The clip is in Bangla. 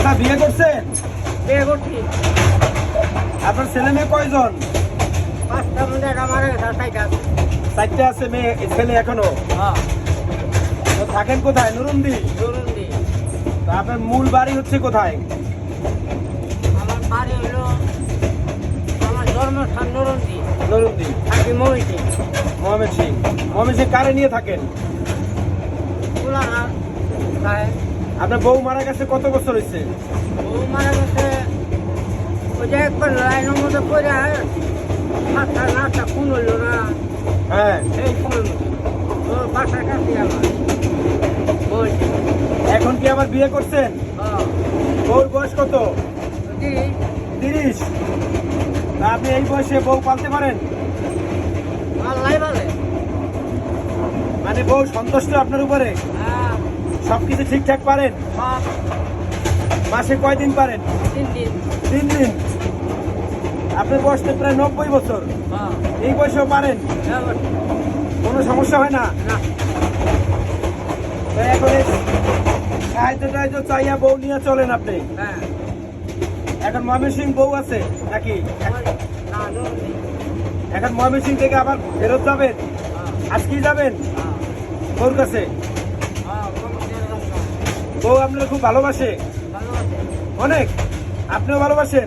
চাচা বিয়ে করছেন? বিয়ে করছি। আপনার ছেলে মেয়ে কয়জন? 5টা মধ্যে আমার চারটা। 4টে আছে মেয়ে, ছেলে এখনো? হ্যাঁ। তো থাকেন কোথায়? নুরুন্দি? নুরুন্দি। তো আপনার মূল বাড়ি হচ্ছে কোথায়? আমার বাড়ি হলো, আমার জন্মস্থান নুরুন্দি। নুরুন্দি। থাকি মহিষী। মোহাম্মদ সিং। মোহাম্মদ সিং কারে নিয়ে থাকেন? কুলানা খায়। আপনার বউ মারা গেছে কত বছর হয়েছে? ও মারা গেছে, ওই যে একবার লাইনের মধ্যে পড়ে মাথা নাচটা খুন হইল না, হ্যাঁ। সেই খুন ওর বাসার কাছে আমার বই। এখন কি আবার বিয়ে করছেন? বউর বয়স কত? 30। তা আপনি এই বয়সে বউ পালতে পারেন? আল্লাহ বলে। মানে বউ সন্তুষ্ট আপনার উপরে? হ্যাঁ, সবকিছু ঠিকঠাক পারেন? সব মাসে কয়দিন পারেন? 3 দিন। 3 দিন। আপনার বয়স তো প্রায় 90 বছর, হ্যাঁ, এই বয়সেও পারেন? কোনো সমস্যা হয় না? না। তো এখন এই সাহায্য চাইয়া বউ নিয়ে চলেন আপনি? হ্যাঁ, এখন ময়মনসিং বউ আছে নাকি? না, নুরুন্দি। এখন ময়মনসিং থেকে আবার ফেরত যাবেন? আজকেই যাবেন বউর কাছে? বউ আপনারা খুব ভালোবাসে? ভালো আছে। অনেক? আপনিও ভালোবাসেন?